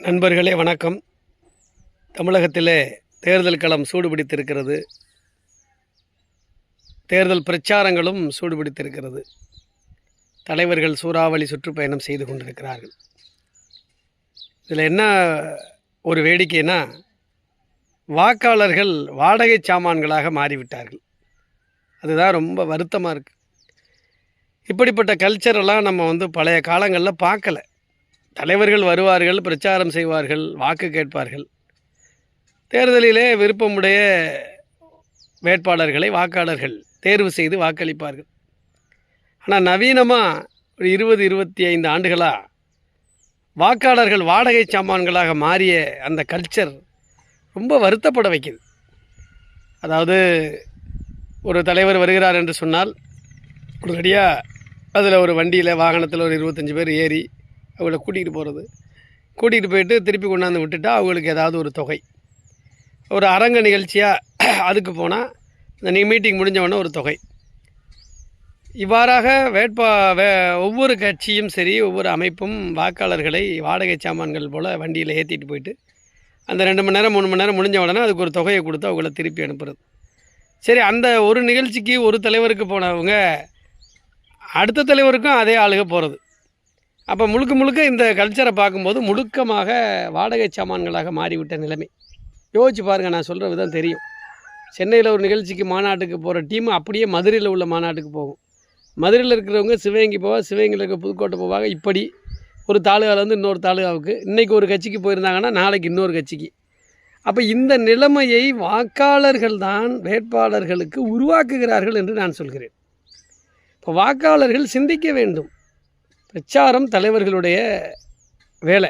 நண்பர்களே வணக்கம். தமிழகத்திலே தேர்தல் களம் சூடுபிடித்திருக்கிறது. தேர்தல் பிரச்சாரங்களும் சூடுபிடித்திருக்கிறது. தலைவர்கள் சூறாவளி சுற்றுப்பயணம் செய்து கொண்டிருக்கிறார்கள். இதில் என்ன ஒரு வேடிக்கைனா, வாக்காளர்கள் வாடகை சாமான்களாக மாறிவிட்டார்கள். அதுதான் ரொம்ப வருத்தமாக இருக்குது. இப்படிப்பட்ட கல்ச்சரெல்லாம் நம்ம பழைய காலங்களில் பார்க்கலை. தலைவர்கள் வருவார்கள், பிரச்சாரம் செய்வார்கள், வாக்கு கேட்பார்கள். தேர்தலிலே விருப்பமுடைய வேட்பாளர்களை வாக்காளர்கள் தேர்வு செய்து வாக்களிப்பார்கள். ஆனால் நவீனமாக ஒரு 20-25 ஆண்டுகளாக வாக்காளர்கள் வாடகை சாமான்களாக மாறிய அந்த கல்ச்சர் ரொம்ப வருத்தப்பட வைக்குது. அதாவது ஒரு தலைவர் வருகிறார் என்று சொன்னால் உடனடியாக அதில் ஒரு வண்டியில் வாகனத்தில் ஒரு 25 பேர் ஏறி அவங்கள கூட்டிகிட்டு போயிட்டு திருப்பி கொண்டாந்து விட்டுட்டா அவங்களுக்கு ஏதாவது ஒரு தொகை. ஒரு அரங்க நிகழ்ச்சியாக அதுக்கு போனால் இந்த மீட்டிங் முடிஞ்சவொடனே ஒரு தொகை. இவ்வாறாக ஒவ்வொரு கட்சியும் சரி, ஒவ்வொரு அமைப்பும் வாக்காளர்களை வாடகை சாமான்கள் போல் வண்டியில் ஏற்றிட்டு போயிட்டு அந்த 2 மணி நேரம் 3 மணி நேரம் முடிஞ்ச உடனே அதுக்கு ஒரு தொகையை கொடுத்து அவங்கள திருப்பி அனுப்புறது. சரி, அந்த ஒரு நிகழ்ச்சிக்கு ஒரு தலைவருக்கு போனவங்க அடுத்த தலைவருக்கும் அதே ஆளுக போகிறது. அப்போ முழுக்க இந்த கல்ச்சரை பார்க்கும்போது முழுக்கமாக வாடகை சாமான்களாக மாறிவிட்ட நிலைமை. யோசிச்சு பாருங்கள், நான் சொல்கிற விதம் தெரியும். சென்னையில் ஒரு நிகழ்ச்சிக்கு மாநாட்டுக்கு போகிற டீம் அப்படியே மதுரையில் உள்ள மாநாட்டுக்கு போகும். மதுரையில் இருக்கிறவங்க சிவகங்கை போவாங்க, சிவகங்கையில் இருக்க புதுக்கோட்டை போவாங்க. இப்படி ஒரு தாலுகாவிலேருந்து இன்னொரு தாலுகாவுக்கு இன்றைக்கி ஒரு கட்சிக்கு போயிருந்தாங்கன்னா நாளைக்கு இன்னொரு கட்சிக்கு. அப்போ இந்த நிலைமையை வாக்காளர்கள் தான் வேட்பாளர்களுக்கு உருவாக்குகிறார்கள் என்று நான் சொல்கிறேன். இப்போ வாக்காளர்கள் சிந்திக்க வேண்டும். பிரச்சாரம் தலைவர்களுடைய வேலை.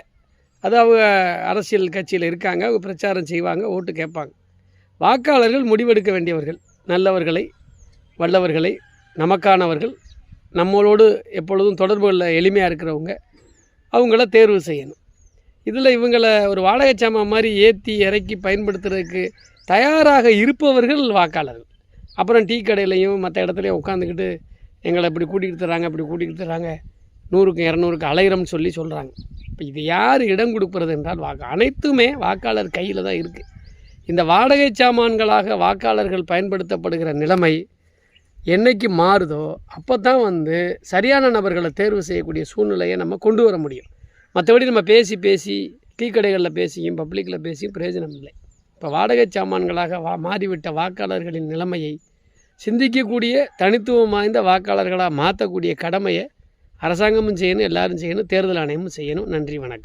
அது அவங்க அரசியல் கட்சியில் இருக்காங்க, அவங்க பிரச்சாரம் செய்வாங்க, ஓட்டு கேட்பாங்க. வாக்காளர்கள் முடிவெடுக்க வேண்டியவர்கள். நல்லவர்களை, வல்லவர்களை, நமக்கானவர்கள், நம்மளோடு எப்பொழுதும் தொடர்புகளில் எளிமையாக இருக்கிறவங்க, அவங்கள தேர்வு செய்யணும். இதில் இவங்களை ஒரு வாடகை சாமான் மாதிரி ஏற்றி இறக்கி பயன்படுத்துறதுக்கு தயாராக இருப்பவர்கள் வாக்காளர்கள். அப்புறம் டீ கடையிலையும் மற்ற இடத்துலையும் உட்காந்துக்கிட்டு எங்களை இப்படி கூட்டிகிட்டு தராங்க 100க்கு 200க்கு அலைகிறோம்னு சொல்கிறாங்க. இப்போ இது யார் இடம் கொடுப்பது என்றால் அனைத்துமே வாக்காளர் கையில் தான் இருக்குது. இந்த வாடகை சாமான்களாக வாக்காளர்கள் பயன்படுத்தப்படுகிற நிலைமை என்னைக்கு மாறுதோ அப்போ தான் சரியான நபர்களை தேர்வு செய்யக்கூடிய சூழ்நிலையை நம்ம கொண்டு வர முடியும். மற்றபடி நம்ம பேசி டீ கடைகளில் பேசியும் பப்ளிக்கில் பேசியும் பிரயோஜனம் இல்லை. இப்போ வாடகை சாமான்களாக மாறிவிட்ட வாக்காளர்களின் நிலைமையை சிந்திக்கக்கூடிய தனித்துவம் வாய்ந்த வாக்காளர்களாக மாற்றக்கூடிய கடமையை அரசாங்கமும் செய்யணும், எல்லாரும் செய்யணும், தேர்தல் ஆணையமும் செய்யணும். நன்றி, வணக்கம்.